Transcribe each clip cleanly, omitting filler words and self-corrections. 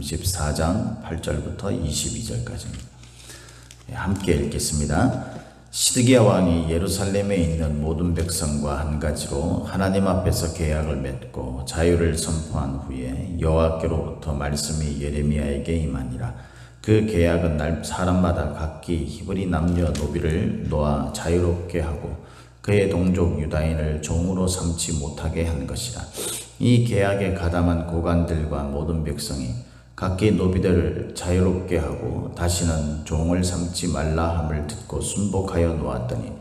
34장 8절부터 22절까지입니다. 함께 읽겠습니다. 시드기야 왕이 예루살렘에 있는 모든 백성과 한 가지로 하나님 앞에서 계약을 맺고 자유를 선포한 후에 여호와께로부터 말씀이 예레미야에게 임하니라. 그 계약은 사람마다 각기 히브리 남녀 노비를 놓아 자유롭게 하고 그의 동족 유다인을 종으로 삼지 못하게 한 것이라. 이 계약에 가담한 고관들과 모든 백성이 각기 노비들을 자유롭게 하고 다시는 종을 삼지 말라 함을 듣고 순복하여 놓았더니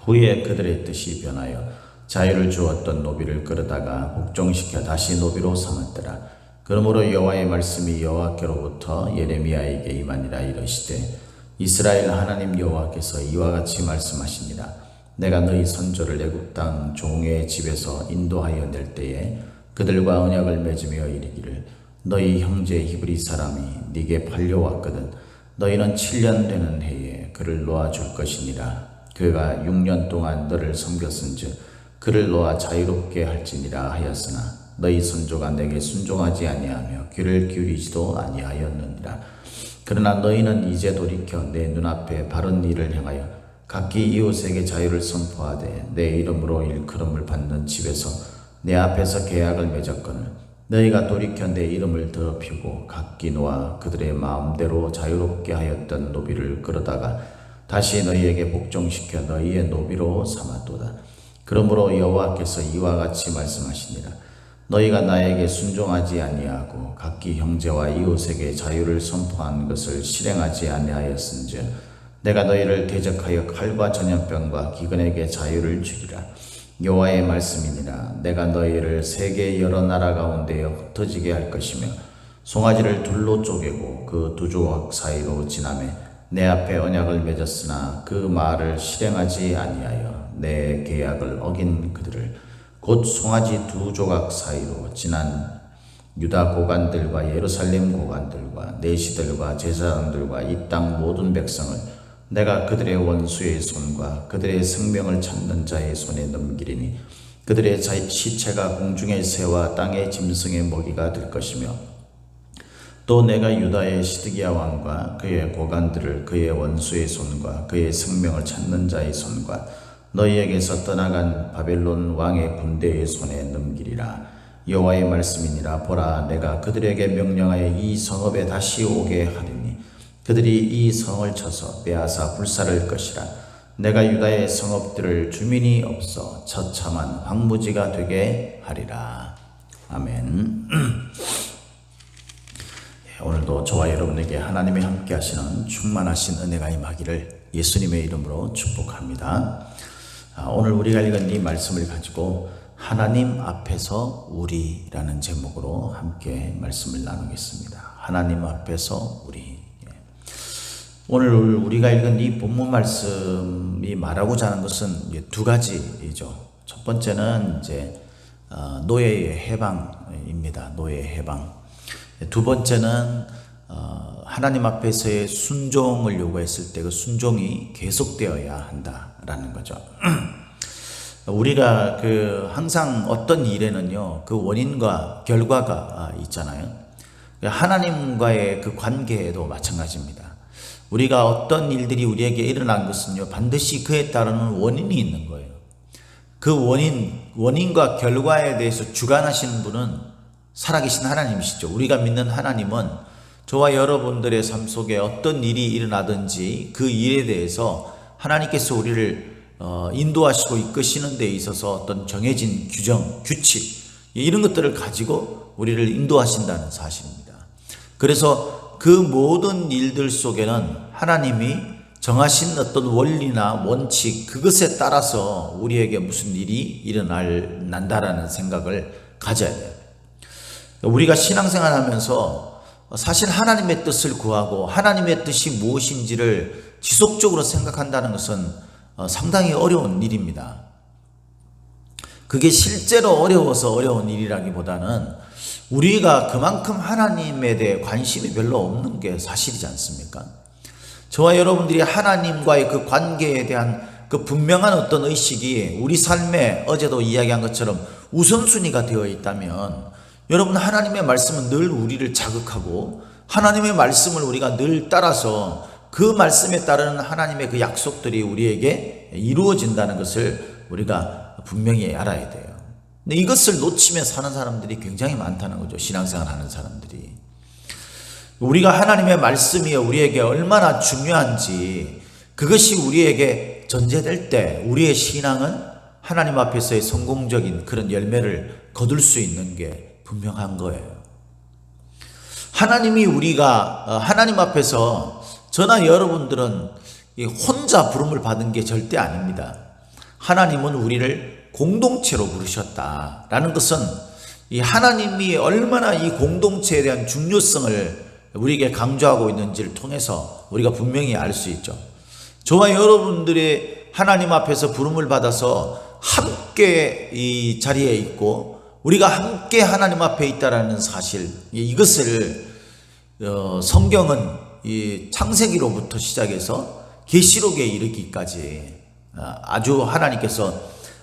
후에 그들의 뜻이 변하여 자유를 주었던 노비를 끌어다가 복종시켜 다시 노비로 삼았더라. 그러므로 여호와의 말씀이 여호와께로부터 예레미야에게 임하니라. 이르시되 이스라엘 하나님 여호와께서 이와 같이 말씀하시니라. 내가 너희 선조를 애굽 땅 종의 집에서 인도하여 낼 때에 그들과 언약을 맺으며 이르기를 너희 형제 히브리 사람이 네게 팔려왔거든 너희는 7년 되는 해에 그를 놓아줄 것이니라. 그가 6년 동안 너를 섬겼은즉 그를 놓아 자유롭게 할지니라 하였으나 너희 선조가 내게 순종하지 아니하며 귀를 기울이지도 아니하였느니라. 그러나 너희는 이제 돌이켜 내 눈앞에 바른 일을 행하여 각기 이웃에게 자유를 선포하되 내 이름으로 일컬음을 받는 집에서 내 앞에서 계약을 맺었거늘 너희가 돌이켜 내 이름을 더럽히고 각기 놓아 그들의 마음대로 자유롭게 하였던 노비를 끌어다가 다시 너희에게 복종시켜 너희의 노비로 삼았도다. 그러므로 여호와께서 이와 같이 말씀하시니라. 너희가 나에게 순종하지 아니하고 각기 형제와 이웃에게 자유를 선포한 것을 실행하지 아니하였은즉 내가 너희를 대적하여 칼과 전염병과 기근에게 자유를 주리라. 여호와의 말씀이니라. 내가 너희를 세계 여러 나라 가운데에 흩어지게 할 것이며 송아지를 둘로 쪼개고 그 두 조각 사이로 지나매 내 앞에 언약을 맺었으나 그 말을 실행하지 아니하여 내 계약을 어긴 그들을 곧 송아지 두 조각 사이로 지난 유다 고관들과 예루살렘 고관들과 내시들과 제사장들과 이 땅 모든 백성을 내가 그들의 원수의 손과 그들의 생명을 찾는 자의 손에 넘기리니 그들의 시체가 공중의 새와 땅의 짐승의 먹이가 될 것이며 또 내가 유다의 시드기야 왕과 그의 고관들을 그의 원수의 손과 그의 생명을 찾는 자의 손과 너희에게서 떠나간 바벨론 왕의 군대의 손에 넘기리라. 여호와의 말씀이니라. 보라, 내가 그들에게 명령하여 이 성읍에 다시 오게 하리니 그들이 이 성을 쳐서 빼앗아 불살을 것이라. 내가 유다의 성읍들을 주민이 없어 처참한 황무지가 되게 하리라. 아멘. 오늘도 저와 여러분에게 하나님이 함께 하시는 충만하신 은혜가 임하기를 예수님의 이름으로 축복합니다. 오늘 우리가 읽은 이 말씀을 가지고 하나님 앞에서 우리라는 제목으로 함께 말씀을 나누겠습니다. 하나님 앞에서 우리. 오늘 우리가 읽은 이 본문 말씀이 말하고자 하는 것은 두 가지이죠. 첫 번째는 이제 노예의 해방입니다. 노예의 해방. 두 번째는 하나님 앞에서의 순종을 요구했을 때 그 순종이 계속되어야 한다라는 거죠. 우리가 항상 어떤 일에는요, 그 원인과 결과가 있잖아요. 하나님과의 그 관계에도 마찬가지입니다. 우리가 어떤 일들이 우리에게 일어난 것은요, 반드시 그에 따르는 원인이 있는 거예요. 그 원인과 결과에 대해서 주관하시는 분은 살아계신 하나님이시죠. 우리가 믿는 하나님은 저와 여러분들의 삶 속에 어떤 일이 일어나든지 그 일에 대해서 하나님께서 우리를 인도하시고 이끄시는 데 있어서 어떤 정해진 규정, 규칙 이런 것들을 가지고 우리를 인도하신다는 사실입니다. 그래서 그 모든 일들 속에는 하나님이 정하신 어떤 원리나 원칙 그것에 따라서 우리에게 무슨 일이 일어난다라는 생각을 가져야 돼요. 우리가 신앙생활 하면서 사실 하나님의 뜻을 구하고 하나님의 뜻이 무엇인지를 지속적으로 생각한다는 것은 상당히 어려운 일입니다. 그게 실제로 어려워서 어려운 일이라기보다는 우리가 그만큼 하나님에 대해 관심이 별로 없는 게 사실이지 않습니까? 저와 여러분들이 하나님과의 그 관계에 대한 그 분명한 어떤 의식이 우리 삶에 어제도 이야기한 것처럼 우선순위가 되어 있다면 여러분, 하나님의 말씀은 늘 우리를 자극하고 하나님의 말씀을 우리가 늘 따라서 그 말씀에 따르는 하나님의 그 약속들이 우리에게 이루어진다는 것을 우리가 분명히 알아야 돼요. 근데 이것을 놓치며 사는 사람들이 굉장히 많다는 거죠. 신앙생활 하는 사람들이. 우리가 하나님의 말씀이 우리에게 얼마나 중요한지, 그것이 우리에게 전제될 때 우리의 신앙은 하나님 앞에서의 성공적인 그런 열매를 거둘 수 있는 게 분명한 거예요. 하나님이 우리가 하나님 앞에서 저나 여러분들은 혼자 부름을 받은 게 절대 아닙니다. 하나님은 우리를 공동체로 부르셨다라는 것은 이 하나님이 얼마나 이 공동체에 대한 중요성을 우리에게 강조하고 있는지를 통해서 우리가 분명히 알 수 있죠. 저와 여러분들의 하나님 앞에서 부름을 받아서 함께 이 자리에 있고 우리가 함께 하나님 앞에 있다라는 사실, 이것을 성경은 이 창세기로부터 시작해서 계시록에 이르기까지 아주 하나님께서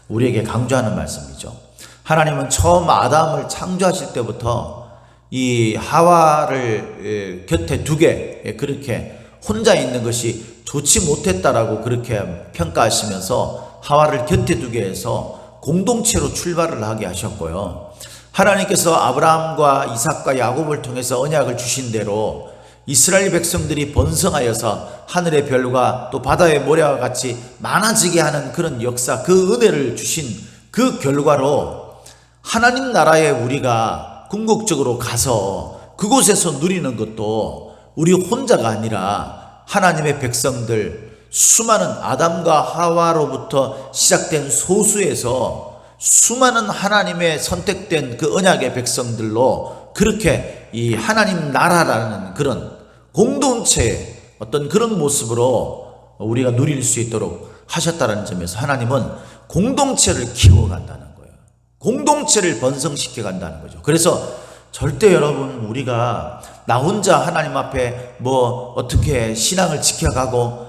우리에게 강조하는 말씀이죠. 하나님은 처음 아담을 창조하실 때부터 이 하와를 곁에 두게, 그렇게 혼자 있는 것이 좋지 못했다라고 그렇게 평가하시면서 하와를 곁에 두게 해서 공동체로 출발을 하게 하셨고요. 하나님께서 아브라함과 이삭과 야곱을 통해서 언약을 주신 대로 이스라엘 백성들이 번성하여서 하늘의 별과 또 바다의 모래와 같이 많아지게 하는 그런 역사, 그 은혜를 주신 그 결과로 하나님 나라에 우리가 궁극적으로 가서 그곳에서 누리는 것도 우리 혼자가 아니라 하나님의 백성들, 수많은 아담과 하와로부터 시작된 소수에서 수많은 하나님의 선택된 그 언약의 백성들로 그렇게 이 하나님 나라라는 그런 공동체의 어떤 그런 모습으로 우리가 누릴 수 있도록 하셨다는 점에서 하나님은 공동체를 키워간다는 거예요. 공동체를 번성시켜 간다는 거죠. 그래서 절대 여러분, 우리가 나 혼자 하나님 앞에 뭐 어떻게 신앙을 지켜가고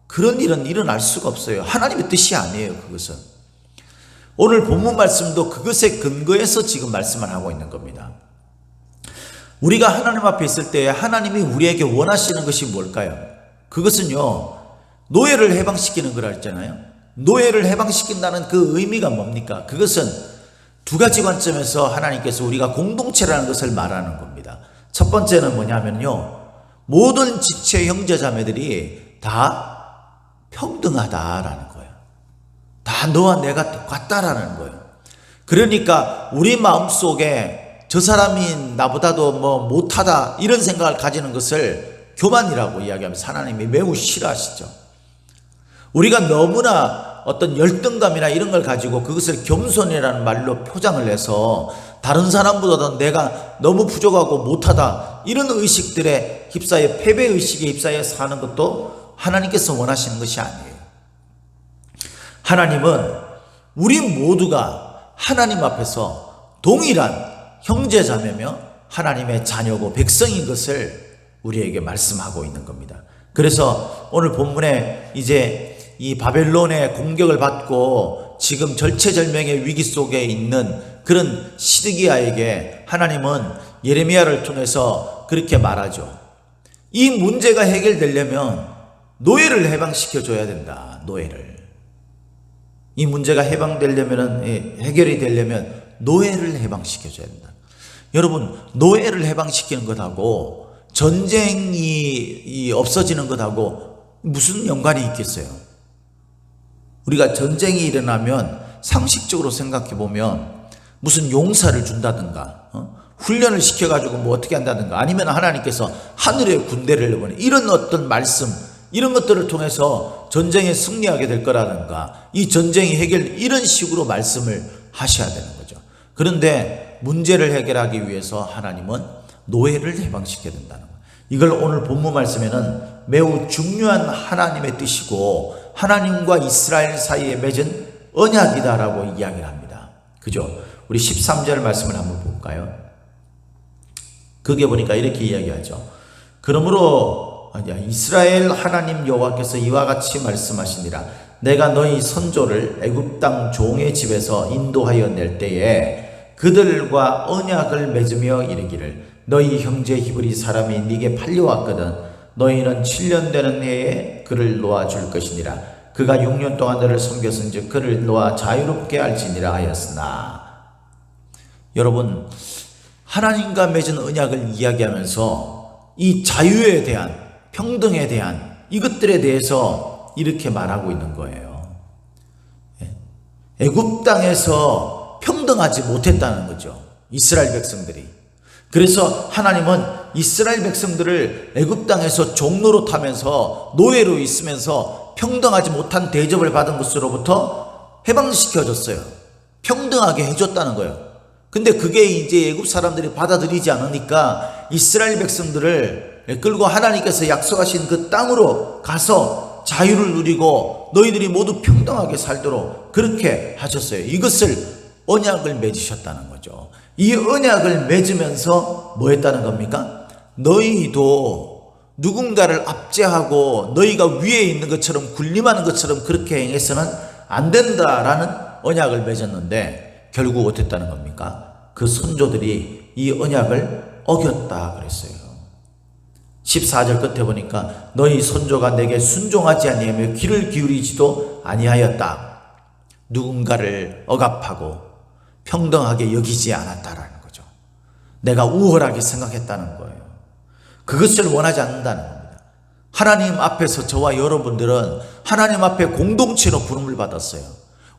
그런 일은 일어날 수가 없어요. 하나님의 뜻이 아니에요. 그것은 오늘 본문 말씀도 그것에 근거해서 지금 말씀을 하고 있는 겁니다. 우리가 하나님 앞에 있을 때 하나님이 우리에게 원하시는 것이 뭘까요? 그것은요, 노예를 해방시키는 거라 했잖아요. 노예를 해방시킨다는 그 의미가 뭡니까? 그것은 두 가지 관점에서 하나님께서 우리가 공동체라는 것을 말하는 겁니다. 첫 번째는 뭐냐면요, 모든 지체 형제자매들이 다 평등하다라는 거예요. 다 너와 내가 똑같다라는 거예요. 그러니까 우리 마음속에 저 사람이 나보다도 뭐 못하다 이런 생각을 가지는 것을 교만이라고 이야기하면서 하나님이 매우 싫어하시죠. 우리가 너무나 어떤 열등감이나 이런 걸 가지고 그것을 겸손이라는 말로 포장을 해서 다른 사람보다도 내가 너무 부족하고 못하다 이런 의식들에 휩싸여, 패배의식에 휩싸여 사는 것도 하나님께서 원하시는 것이 아니에요. 하나님은 우리 모두가 하나님 앞에서 동일한 형제자매며 하나님의 자녀고 백성인 것을 우리에게 말씀하고 있는 겁니다. 그래서 오늘 본문에 이제 이 바벨론의 공격을 받고 지금 절체절명의 위기 속에 있는 그런 시드기야에게 하나님은 예레미야를 통해서 그렇게 말하죠. 이 문제가 해결되려면 노예를 해방시켜줘야 된다. 노예를. 이 문제가 해결이 되려면 노예를 해방시켜줘야 된다. 여러분, 노예를 해방시키는 것하고 전쟁이 없어지는 것하고 무슨 연관이 있겠어요? 우리가 전쟁이 일어나면 상식적으로 생각해 보면 무슨 용사를 준다든가 훈련을 시켜가지고 뭐 어떻게 한다든가 아니면 하나님께서 하늘의 군대를 내보내 이런 어떤 말씀, 이런 것들을 통해서 전쟁에 승리하게 될 거라든가 이 전쟁이 이런 식으로 말씀을 하셔야 되는 거죠. 그런데 문제를 해결하기 위해서 하나님은 노예를 해방시켜야 된다는 거예요. 이걸 오늘 본문 말씀에는 매우 중요한 하나님의 뜻이고 하나님과 이스라엘 사이에 맺은 언약이다라고 이야기를 합니다. 그죠? 우리 13절 말씀을 한번 볼까요? 거기에 보니까 이렇게 이야기하죠. 그러므로 이스라엘 하나님 여호와께서 이와 같이 말씀하시니라. 내가 너희 선조를 애굽 땅 종의 집에서 인도하여 낼 때에 그들과 언약을 맺으며 이르기를 너희 형제 히브리 사람이 네게 팔려왔거든 너희는 7년 되는 해에 그를 놓아줄 것이니라. 그가 6년 동안 너를 섬겼은즉 그를 놓아 자유롭게 할지니라 하였으나. 여러분, 하나님과 맺은 언약을 이야기하면서 이 자유에 대한, 평등에 대한 이것들에 대해서 이렇게 말하고 있는 거예요. 애굽 땅에서 평등하지 못했다는 거죠, 이스라엘 백성들이. 그래서 하나님은 이스라엘 백성들을 애굽 땅에서 종로로 타면서 노예로 있으면서 평등하지 못한 대접을 받은 것으로부터 해방시켜줬어요. 평등하게 해줬다는 거예요. 근데 그게 이제 애굽 사람들이 받아들이지 않으니까 이스라엘 백성들을 끌고 하나님께서 약속하신 그 땅으로 가서 자유를 누리고 너희들이 모두 평등하게 살도록 그렇게 하셨어요. 이것을 언약을 맺으셨다는 거죠. 이 언약을 맺으면서 뭐 했다는 겁니까? 너희도 누군가를 압제하고 너희가 위에 있는 것처럼 군림하는 것처럼 그렇게 행해서는 안 된다라는 언약을 맺었는데 결국 어땠다는 겁니까? 그 선조들이 이 언약을 어겼다 그랬어요. 14절 끝에 보니까 너희 선조가 내게 순종하지 아니하며 귀를 기울이지도 아니하였다. 누군가를 억압하고 평등하게 여기지 않았다라는 거죠. 내가 우월하게 생각했다는 거예요. 그것을 원하지 않는다는 겁니다. 하나님 앞에서 저와 여러분들은 하나님 앞에 공동체로 부름을 받았어요.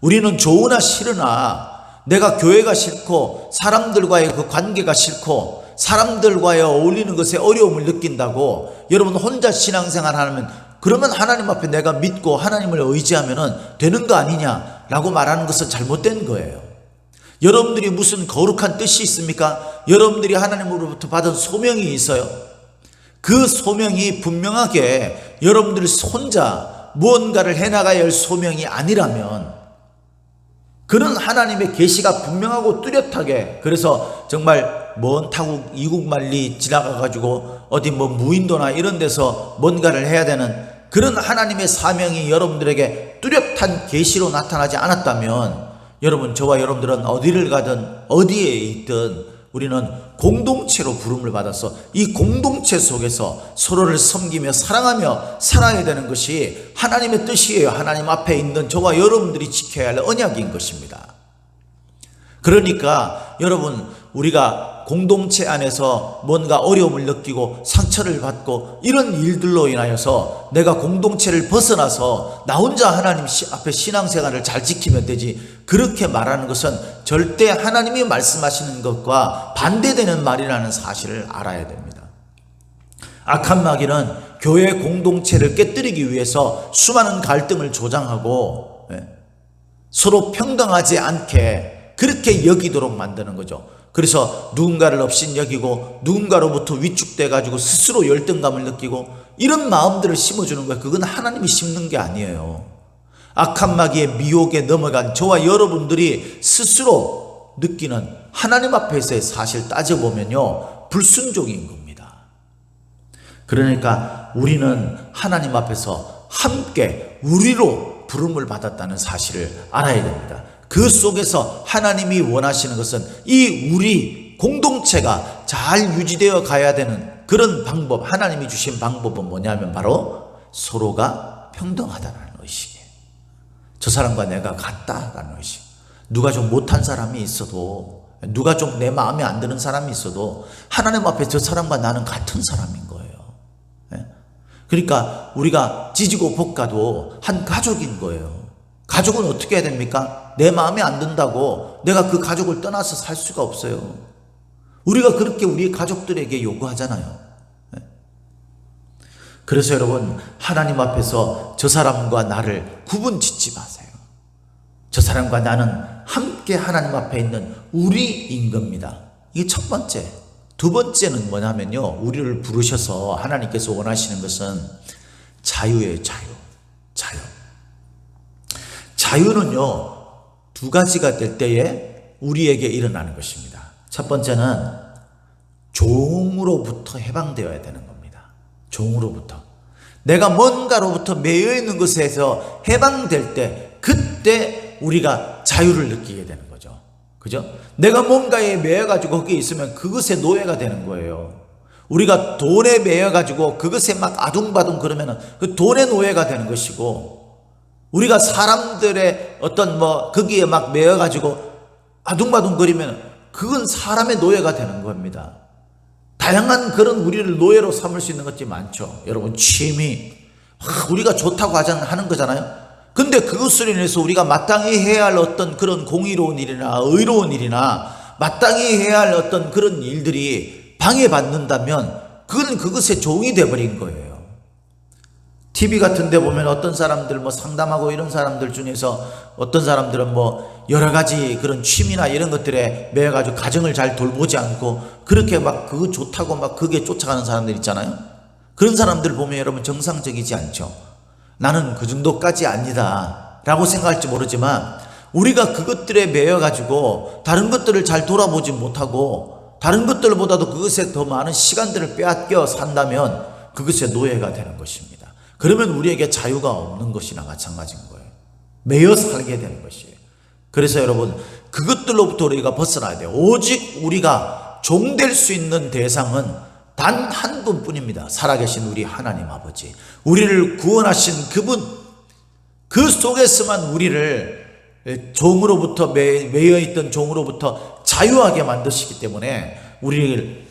우리는 좋으나 싫으나 내가 교회가 싫고 사람들과의 그 관계가 싫고 사람들과의 어울리는 것에 어려움을 느낀다고 여러분 혼자 신앙생활 하면 그러면 하나님 앞에 내가 믿고 하나님을 의지하면 되는 거 아니냐라고 말하는 것은 잘못된 거예요. 여러분들이 무슨 거룩한 뜻이 있습니까? 여러분들이 하나님으로부터 받은 소명이 있어요. 그 소명이 분명하게 여러분들 혼자 무언가를 해나가야 할 소명이 아니라면 그런 하나님의 계시가 분명하고 뚜렷하게, 그래서 정말 먼 타국 이국 만리 지나가가지고 어디 뭐 무인도나 이런 데서 뭔가를 해야 되는 그런 하나님의 사명이 여러분들에게 뚜렷한 계시로 나타나지 않았다면 여러분, 저와 여러분들은 어디를 가든 어디에 있든 우리는 공동체로 부름을 받아서 이 공동체 속에서 서로를 섬기며 사랑하며 살아야 되는 것이 하나님의 뜻이에요. 하나님 앞에 있는 저와 여러분들이 지켜야 할 언약인 것입니다. 그러니까 여러분, 우리가 공동체 안에서 뭔가 어려움을 느끼고 상처를 받고 이런 일들로 인하여서 내가 공동체를 벗어나서 나 혼자 하나님 앞에 신앙생활을 잘 지키면 되지, 그렇게 말하는 것은 절대 하나님이 말씀하시는 것과 반대되는 말이라는 사실을 알아야 됩니다. 악한 마귀는 교회 공동체를 깨뜨리기 위해서 수많은 갈등을 조장하고 서로 평등하지 않게 그렇게 여기도록 만드는 거죠. 그래서 누군가를 업신여기고 누군가로부터 위축돼 가지고 스스로 열등감을 느끼고 이런 마음들을 심어주는 거예요. 그건 하나님이 심는 게 아니에요. 악한 마귀의 미혹에 넘어간 저와 여러분들이 스스로 느끼는 하나님 앞에서의 사실 따져보면요, 불순종인 겁니다. 그러니까 우리는 하나님 앞에서 함께 우리로 부름을 받았다는 사실을 알아야 됩니다. 그 속에서 하나님이 원하시는 것은 이 우리 공동체가 잘 유지되어 가야 되는 그런 방법, 하나님이 주신 방법은 뭐냐면 바로 서로가 평등하다는 의식이에요. 저 사람과 내가 같다라는 의식. 누가 좀 못한 사람이 있어도, 누가 좀 내 마음에 안 드는 사람이 있어도 하나님 앞에 저 사람과 나는 같은 사람인 거예요. 그러니까 우리가 지지고 볶아도 한 가족인 거예요. 가족은 어떻게 해야 됩니까? 내 마음에 안 든다고 내가 그 가족을 떠나서 살 수가 없어요. 우리가 그렇게 우리 가족들에게 요구하잖아요. 그래서 여러분, 하나님 앞에서 저 사람과 나를 구분 짓지 마세요. 저 사람과 나는 함께 하나님 앞에 있는 우리인 겁니다. 이게 첫 번째. 두 번째는 뭐냐면요, 우리를 부르셔서 하나님께서 원하시는 것은 자유예요. 자유. 자유는요, 두 가지가 될 때에 우리에게 일어나는 것입니다. 첫 번째는 종으로부터 해방되어야 되는 겁니다. 종으로부터. 내가 뭔가로부터 매여 있는 것에서 해방될 때, 그때 우리가 자유를 느끼게 되는 거죠. 그죠? 내가 뭔가에 매여가지고 거기에 있으면 그것의 노예가 되는 거예요. 우리가 돈에 매여가지고 그것에 막 아둥바둥 그러면은 그 돈의 노예가 되는 것이고, 우리가 사람들의 어떤 거기에 막 매여가지고 아둥바둥 거리면 그건 사람의 노예가 되는 겁니다. 다양한 그런 우리를 노예로 삼을 수 있는 것들이 많죠. 여러분, 취미, 우리가 좋다고 하는 거잖아요. 근데 그것으로 인해서 우리가 마땅히 해야 할 어떤 그런 공의로운 일이나 의로운 일이나 마땅히 해야 할 어떤 그런 일들이 방해받는다면 그건 그것의 종이 되어버린 거예요. TV 같은 데 보면 어떤 사람들 상담하고 이런 사람들 중에서 어떤 사람들은 여러 가지 그런 취미나 이런 것들에 매여가지고 가정을 잘 돌보지 않고 그렇게 막 그거 좋다고 막 그게 쫓아가는 사람들 있잖아요. 그런 사람들 보면 여러분 정상적이지 않죠. 나는 그 정도까지 아니다 라고 생각할지 모르지만, 우리가 그것들에 매여가지고 다른 것들을 잘 돌아보지 못하고 다른 것들보다도 그것에 더 많은 시간들을 빼앗겨 산다면 그것의 노예가 되는 것입니다. 그러면 우리에게 자유가 없는 것이나 마찬가지인 거예요. 매여 살게 되는 것이에요. 그래서 여러분, 그것들로부터 우리가 벗어나야 돼요. 오직 우리가 종될 수 있는 대상은 단 한 분뿐입니다. 살아계신 우리 하나님 아버지, 우리를 구원하신 그분, 그 속에서만 우리를 종으로부터 매여있던 종으로부터 자유하게 만드시기 때문에 우리를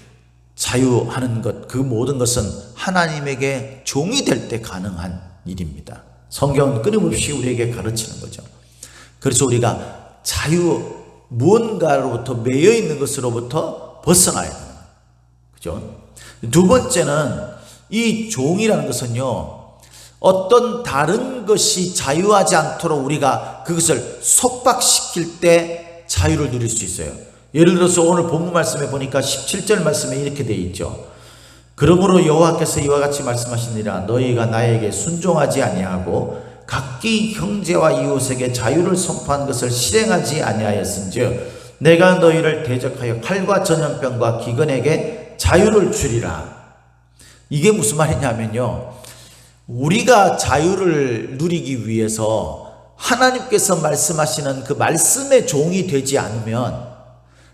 자유하는 것, 그 모든 것은 하나님에게 종이 될 때 가능한 일입니다. 성경은 끊임없이 우리에게 가르치는 거죠. 그래서 우리가 무언가로부터 매여있는 것으로부터 벗어나야 돼요. 그죠? 두 번째는 이 종이라는 것은요, 어떤 다른 것이 자유하지 않도록 우리가 그것을 속박시킬 때 자유를 누릴 수 있어요. 예를 들어서 오늘 본문 말씀에 보니까 17절 말씀에 이렇게 되어 있죠. 그러므로 여호와께서 이와 같이 말씀하시니라. 너희가 나에게 순종하지 아니하고 각기 형제와 이웃에게 자유를 선포한 것을 실행하지 아니하였은즉 내가 너희를 대적하여 칼과 전염병과 기근에게 자유를 주리라. 이게 무슨 말이냐면요, 우리가 자유를 누리기 위해서 하나님께서 말씀하시는 그 말씀의 종이 되지 않으면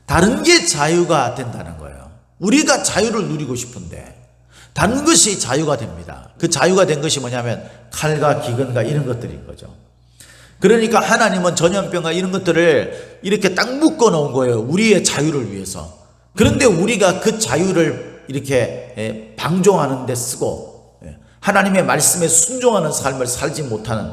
다른 게 자유가 된다는 거예요. 우리가 자유를 누리고 싶은데 다른 것이 자유가 됩니다. 그 자유가 된 것이 뭐냐면 칼과 기근과 이런 것들인 거죠. 그러니까 하나님은 전염병과 이런 것들을 이렇게 딱 묶어 놓은 거예요. 우리의 자유를 위해서. 그런데 우리가 그 자유를 이렇게 방종하는 데 쓰고 하나님의 말씀에 순종하는 삶을 살지 못하는,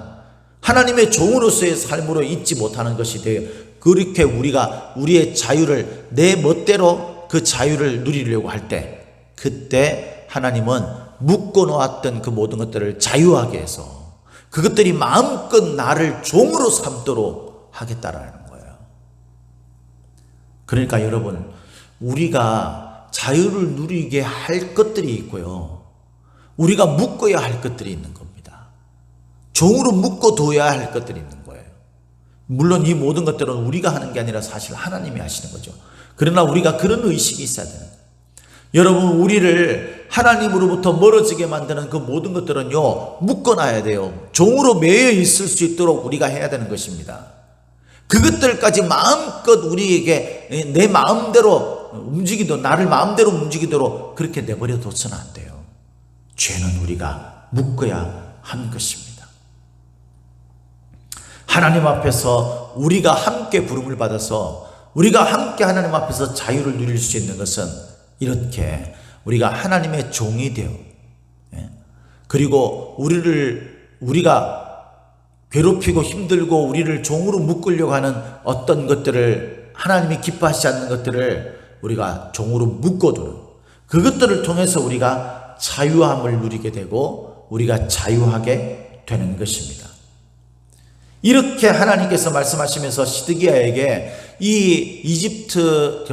하나님의 종으로서의 삶으로 있지 못하는 것이 돼요. 그렇게 우리가 우리의 자유를 내 멋대로 그 자유를 누리려고 할 때, 그때 하나님은 묶어 놓았던 그 모든 것들을 자유하게 해서 그것들이 마음껏 나를 종으로 삼도록 하겠다라는 거예요. 그러니까 여러분, 우리가 자유를 누리게 할 것들이 있고요, 우리가 묶어야 할 것들이 있는 겁니다. 종으로 묶어둬야 할 것들이 있는 거예요. 물론 이 모든 것들은 우리가 하는 게 아니라 사실 하나님이 하시는 거죠. 그러나 우리가 그런 의식이 있어야 되는 거예요. 여러분, 우리를 하나님으로부터 멀어지게 만드는 그 모든 것들은요, 묶어놔야 돼요. 종으로 매여 있을 수 있도록 우리가 해야 되는 것입니다. 그것들까지 마음껏 우리에게 내 마음대로 움직이도록, 나를 마음대로 움직이도록 그렇게 내버려 둬서는 안 돼요. 죄는 우리가 묶어야 하는 것입니다. 하나님 앞에서 우리가 함께 부름을 받아서 우리가 함께 하나님 앞에서 자유를 누릴 수 있는 것은 이렇게 우리가 하나님의 종이 되어, 그리고 우리가 괴롭히고 힘들고 우리를 종으로 묶으려고 하는 어떤 것들을, 하나님이 기뻐하시지 않는 것들을 우리가 종으로 묶어두는, 그것들을 통해서 우리가 자유함을 누리게 되고 우리가 자유하게 되는 것입니다. 이렇게 하나님께서 말씀하시면서 시드기야에게 이 이집트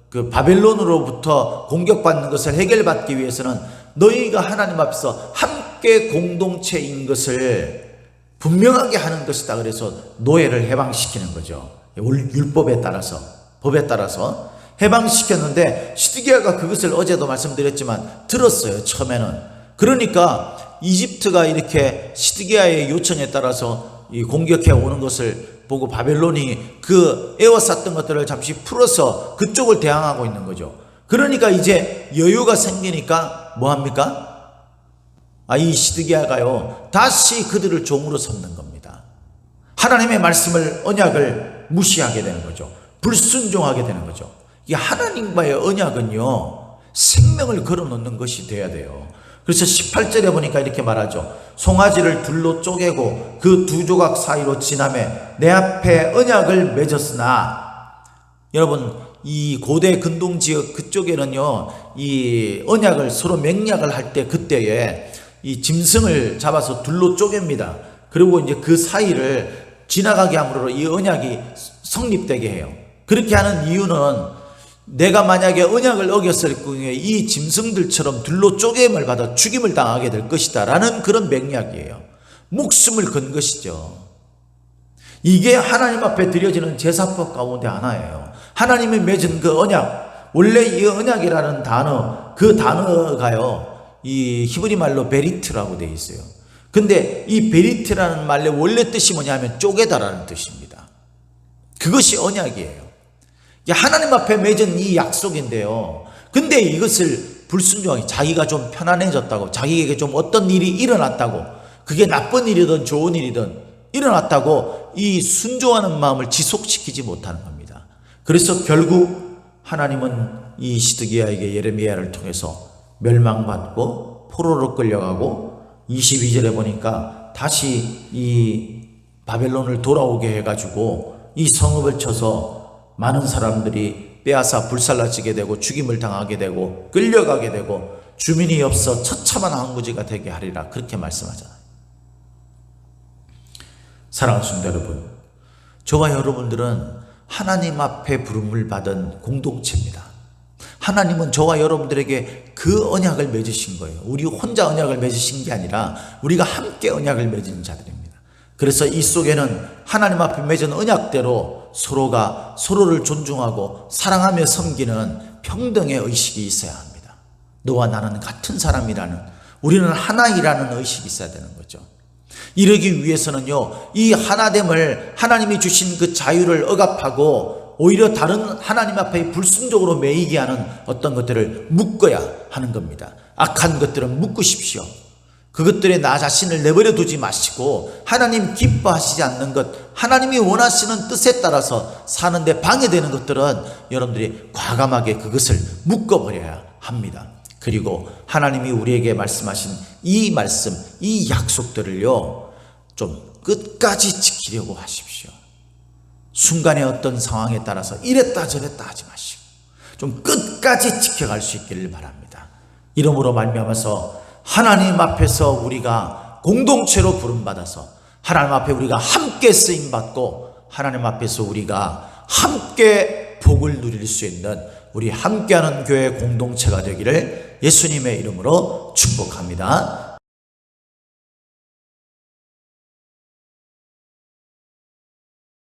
그 바벨론으로부터 공격받는 것을 해결받기 위해서는 너희가 하나님 앞에서 함께 공동체인 것을 분명하게 하는 것이다. 그래서 노예를 해방시키는 거죠. 율법에 따라서, 법에 따라서 해방시켰는데 시드기야가 그것을 어제도 말씀드렸지만 들었어요, 처음에는. 그러니까 이집트가 이렇게 시드기야의 요청에 따라서 이 공격해 오는 것을 보고 바벨론이 그 에워쌌던 것들을 잠시 풀어서 그쪽을 대항하고 있는 거죠. 그러니까 이제 여유가 생기니까 뭐합니까? 이 시드기야가요, 다시 그들을 종으로 삼는 겁니다. 하나님의 말씀을, 언약을 무시하게 되는 거죠. 불순종하게 되는 거죠. 이 하나님과의 언약은요, 생명을 걸어놓는 것이 돼야 돼요. 그래서 18절에 보니까 이렇게 말하죠. 송아지를 둘로 쪼개고 그 두 조각 사이로 지나매 내 앞에 언약을 맺었으나, 여러분 이 고대 근동 지역 그쪽에는요, 이 언약을 서로 맹약을 할 때 그때에 이 짐승을 잡아서 둘로 쪼갭니다. 그리고 이제 그 사이를 지나가게 함으로 이 언약이 성립되게 해요. 그렇게 하는 이유는 내가 만약에 언약을 어겼을 경우에 이 짐승들처럼 둘로 쪼개임을 받아 죽임을 당하게 될 것이다 라는 그런 맹약이에요. 목숨을 건 것이죠. 이게 하나님 앞에 드려지는 제사법 가운데 하나예요. 하나님이 맺은 그 언약, 원래 이 언약이라는 단어, 그 단어가요, 이 히브리 말로 베리트라고 되어 있어요. 근데 이 베리트라는 말의 원래 뜻이 뭐냐면 쪼개다라는 뜻입니다. 그것이 언약이에요. 하나님 앞에 맺은 이 약속인데요, 근데 이것을 불순종하게, 자기가 좀 편안해졌다고, 자기에게 좀 어떤 일이 일어났다고, 그게 나쁜 일이든 좋은 일이든 일어났다고 이 순종하는 마음을 지속시키지 못하는 겁니다. 그래서 결국 하나님은 이 시드기야에게 예레미야를 통해서 멸망받고 포로로 끌려가고, 22절에 보니까 다시 이 바벨론을 돌아오게 해가지고 이 성읍을 쳐서 많은 사람들이 빼앗아 불살라지게 되고 죽임을 당하게 되고 끌려가게 되고 주민이 없어 처참한 항구지가 되게 하리라, 그렇게 말씀하잖아요. 사랑하는 성도 여러분, 저와 여러분들은 하나님 앞에 부름을 받은 공동체입니다. 하나님은 저와 여러분들에게 그 언약을 맺으신 거예요. 우리 혼자 언약을 맺으신 게 아니라 우리가 함께 언약을 맺은 자들입니다. 그래서 이 속에는 하나님 앞에 맺은 언약대로 서로가 서로를 존중하고 사랑하며 섬기는 평등의 의식이 있어야 합니다. 너와 나는 같은 사람이라는, 우리는 하나이라는 의식이 있어야 되는 거죠. 이러기 위해서는요, 이 하나됨을, 하나님이 주신 그 자유를 억압하고 오히려 다른 하나님 앞에 불순종으로 매이게 하는 어떤 것들을 묶어야 하는 겁니다. 악한 것들은 묶으십시오. 그것들에 나 자신을 내버려 두지 마시고 하나님 기뻐하시지 않는 것, 하나님이 원하시는 뜻에 따라서 사는데 방해되는 것들은 여러분들이 과감하게 그것을 묶어버려야 합니다. 그리고 하나님이 우리에게 말씀하신 이 말씀, 이 약속들을요, 좀 끝까지 지키려고 하십시오. 순간의 어떤 상황에 따라서 이랬다 저랬다 하지 마시고 좀 끝까지 지켜갈 수 있기를 바랍니다. 이러므로 말미암아서 하나님 앞에서 우리가 공동체로 부름받아서 하나님 앞에 우리가 함께 쓰임받고 하나님 앞에서 우리가 함께 복을 누릴 수 있는 우리 함께하는 교회 공동체가 되기를 예수님의 이름으로 축복합니다.